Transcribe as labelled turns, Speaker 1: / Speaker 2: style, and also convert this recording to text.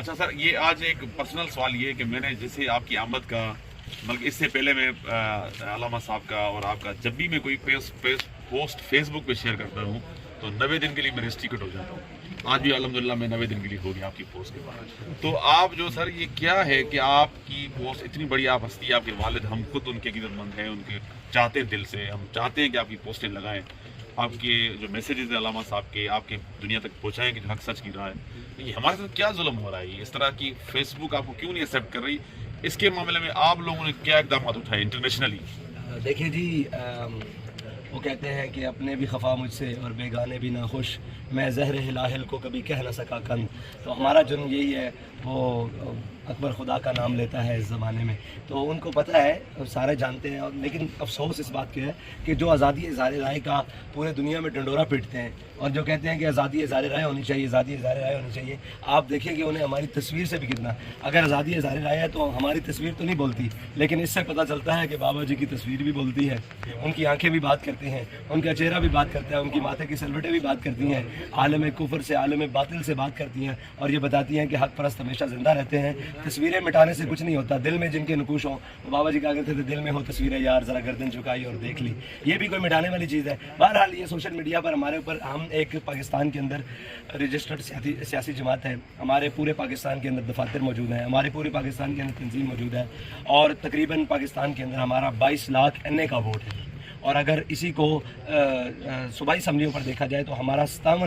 Speaker 1: اچھا سر، یہ آج ایک پرسنل سوال یہ ہے کہ میں نے جیسے آپ کی آمد کا بلکہ اس سے پہلے میں علامہ صاحب کا اور آپ کا جب بھی میں کوئی پوسٹ فیس بک پہ شیئر کرتا ہوں تو 90 دن کے لیے میں ریسٹریکٹ ہو جاتا ہوں. آج بھی الحمدللہ میں 90 دن کے لیے ہو گیا آپ کی پوسٹ کے بعد. تو آپ جو سر یہ کیا ہے کہ آپ کی پوسٹ اتنی بڑی آپ ہستی، آپ کے والد ہم خود ان کے عقیدت مند ہیں، ان کے چاہتے ہیں دل سے، ہم چاہتے ہیں کہ آپ کی پوسٹیں لگائیں، آپ کے جو میسیجز ہیں علامہ صاحب کے آپ کے دنیا تک پہنچائیں کہ جو حق سچ کی رہا ہے. یہ ہمارے ساتھ کیا ظلم ہو رہا ہے؟ اس طرح کی فیس بک آپ کو کیوں نہیں ایکسیپٹ کر رہی؟ اس کے معاملے میں آپ لوگوں نے کیا اقدامات اٹھائے انٹرنیشنلی؟
Speaker 2: دیکھیں جی، وہ کہتے ہیں کہ اپنے بھی خفا مجھ سے اور بیگانے بھی ناخوش، میں زہر ہلاہل کو کبھی کہہ نہ سکا کن. تو ہمارا جرم یہی ہے، وہ اکبر خدا کا نام لیتا ہے اس زمانے میں، تو ان کو پتہ ہے، سارے جانتے ہیں. لیکن افسوس اس بات کا ہے کہ جو آزادی اظہار رائے کا پورے دنیا میں ڈنڈورا پیٹتے ہیں اور جو کہتے ہیں کہ آزادی اظہار رائے ہونی چاہیے، آزادی اظہار رائے ہونی چاہیے، آپ دیکھیں کہ انہیں ہماری تصویر سے بھی کتنا، اگر آزادی اظہار رائے ہے تو ہماری تصویر تو نہیں بولتی، لیکن اس سے پتہ چلتا ہے کہ بابا جی کی تصویر بھی بولتی ہے، ان کی آنکھیں بھی بات کرتی ہیں، ان کا چہرہ بھی بات کرتا ہے، ان کی ماتھے کی سلوٹیں بھی بات کرتی ہیں، عالم کفر سے عالم باطل سے بات کرتی ہیں اور یہ بتاتی ہیں کہ حق پرست ہمیشہ زندہ رہتے ہیں. تصویریں مٹانے سے کچھ نہیں ہوتا، دل میں جن کے نقوش ہوں، وہ بابا جی کہا کرتے تھے دل میں ہو تصویریں یار ذرا گردن جھکائی اور دیکھ لی. یہ بھی کوئی مٹانے والی چیز ہے. بہرحال یہ سوشل میڈیا پر ہمارے اوپر، ہم ایک پاکستان کے اندر رجسٹرڈ سیاسی جماعت ہے، ہمارے پورے پاکستان کے اندر دفاتر موجود ہیں، ہمارے پورے پاکستان کے اندر تنظیم موجود ہے اور تقریباً پاکستان کے اندر ہمارا 22 لاکھ این اے کا ووٹ ہے. اور اگر اسی کو صوبائی اسمبلیوں پر دیکھا جائے تو ہمارا 57